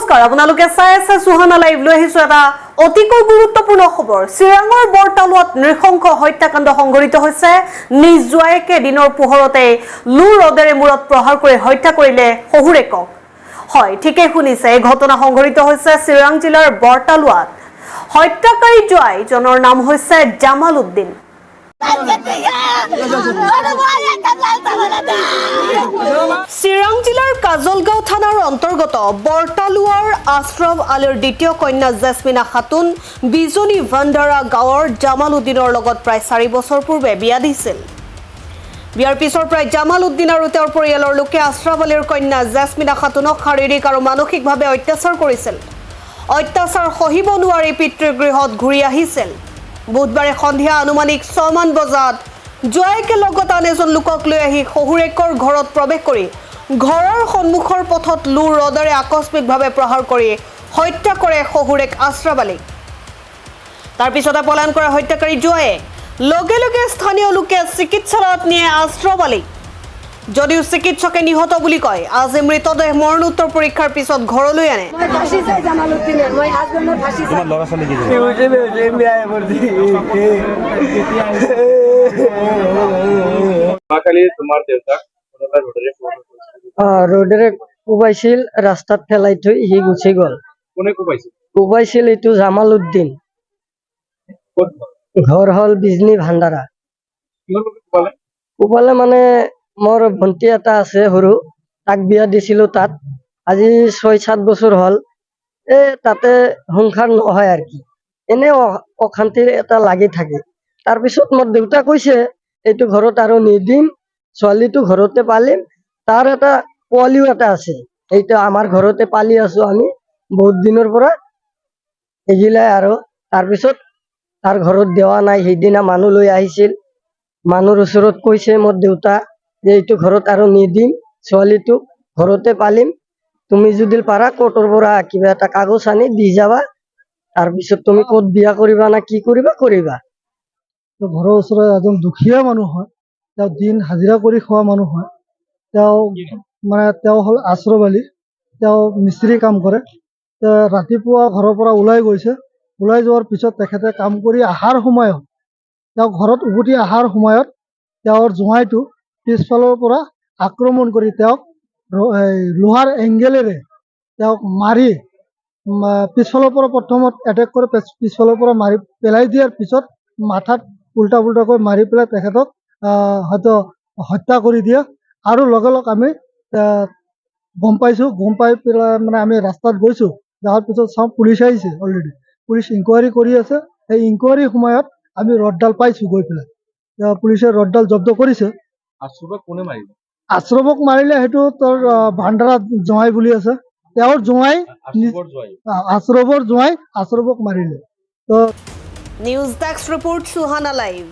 নমস্কাৰ আপোনালোকে চাই আছে সুহানা লাইভ লৈ আহিছো এটা অতিকৈ গুৰুত্বপূৰ্ণ খবৰ চিৰাঙৰ বৰতালুৱাত নৃশংস হত্যাকাণ্ড সংঘটিত হৈছে নিজ জোৱাইকে দিনৰ পোহৰতে লু ৰদেৰে মূৰত প্ৰহাৰ কৰি হত্যা কৰিলে শহুৰেকক হয় ঠিকে শুনিছে এই ঘটনা সংঘটিত হৈছে চিৰাং জিলাৰ বৰতালুৱাত হত্যাকাৰী জোৱাইজনৰ নাম হৈছে জামাল উদ্দিন চিৰাং জিলাৰ কাজলগাঁও থানাৰ অন্তৰ্গত বৰতালুৱাৰ আশ্ৰফ আলীৰ দ্বিতীয় কন্যা জেছমিনা খাতুন বিজনী ভাণ্ডাৰা গাঁৱৰ জামাল উদ্দিনৰ লগত প্ৰায় 4 বছৰ পূৰ্বে বিয়া দিছিল বিয়াৰ পিছৰ প্ৰায় জামাল উদ্দিন আৰু তেওঁৰ পৰিয়ালৰ লোকে আশ্ৰফ আলীৰ কন্যা জেছমিনা খাতুনক শাৰীৰিক আৰু মানসিকভাৱে অত্যাচাৰ কৰিছিল অত্যাচাৰ সহিব নোৱাৰি পিতৃগৃহত ঘূৰি আহিছিল বুধবাৰে সন্ধিয়া আনুমানিক 6 মান বজাত জোৱাইকে লগত আন এজন লোকক লৈ আহি শহুৰেকৰ ঘৰত প্ৰৱেশ কৰি ঘৰৰ সন্মুখৰ পথত লু ৰদেৰে আকস্মিকভাৱে প্ৰহাৰ কৰি হত্যা কৰে শহুৰেক আশ্ৰফ আলীক তাৰ পিছতে পলায়ন কৰা হত্যাকাৰী জোৱাইয়ে লগে লগে স্থানীয় লোকে চিকিৎসালয়ত নিয়ে আশ্ৰফ আলীক যদিও চিকিৎসকে নিহত বুলি কয় আজি মৃতদেহ মৰণোত্তৰ পৰীক্ষাৰ পিছত ঘৰলৈ আনে ৰোডেৰে কোবাইছিল ৰাস্তাত ফেলাই থৈ সি গুচি গল কোনে কোবাইছিল এইটো জামাল উদ্দিন ঘৰ হল বিজনী ভাণ্ডাৰা কোবালে মানে মোৰ ভণ্টি এটা আছে সৰু তাক বিয়া দিছিলো তাত আজি 6-7 বছৰ হল তাতে সংসাৰ নহয় আৰ কি এনে অশান্তিৰ এটা লাগি থাকে তাৰপিছত মোৰ দেউতা কৈছে এইটো ঘৰত আৰু নিদিম ছোৱালীটো ঘৰতে পালিম তাৰ এটা পোৱালিও এটা আছে এইটো আমাৰ ঘৰতে পালি আছো আমি বহুত দিনৰ পৰা এগিলা আৰু তাৰপিছত তাৰ ঘৰত দেৱা নাই সেইদিনা মানুহ লৈ আহিছিল মানুহৰ ওচৰত কৈছে মোৰ দেউতা যে এইটো ঘৰত আৰু নিদিম ছোৱালীটো ঘৰতে পালিম তুমি যদি পাৰা কোৰ্টৰ পৰা কিবা এটা কাগজ আনি দি যাবা তাৰপিছত তুমি ক'ত বিয়া কৰিবা না কি কৰিবা কৰিবা ঘৰৰ ওচৰৰ এজন দুখীয়া মানুহ হয় তেওঁ দিন হাজিৰা কৰি খোৱা মানুহ হয় তেওঁ হ'ল আশ্ৰফ আলী তেওঁ মিস্ত্ৰী কাম কৰে ৰাতিপুৱা ঘৰৰ পৰা ওলাই গৈছে ওলাই যোৱাৰ পিছত তেখেতে কাম কৰি অহাৰ সময়ত তেওঁ ঘৰত উভতি অহাৰ সময়ত তেওঁৰ জোঁৱাইটো পিছফালৰ পৰা আক্ৰমণ কৰি তেওঁক লোহাৰ এংগেলেৰে তেওঁক মাৰি পিছফালৰ পৰা প্ৰথমত এটেক কৰি পিছফালৰ পৰা মাৰি পেলাই দিয়াৰ পিছত মাথাত উল্টা পুল্টাকৈ মাৰি পেলাই তেখেতক হয়তো হত্যা কৰি দিয়ে আৰু লগে লগে আমি গম পাই পেলাই মানে আমি ৰাস্তাত গৈছো যাৰ পিছত চাওঁ পুলিচ আহিছে অলৰেডি পুলিচ ইনকুৱাৰী কৰি আছে এই ইনকুৱাৰীৰ সময়ত আমি ৰডডাল পাইছো গৈ পেলাই পুলিচে ৰডডাল জব্দ কৰিছে আশ্ৰফক মাৰিলে সেইটো তোৰ ভাণ্ডাৰাত জোঁৱাই বুলি আছে তেওঁৰ জোঁৱাই আশ্ৰফৰ জোঁৱাই আশ্ৰফক মাৰিলে news desk report Suhana live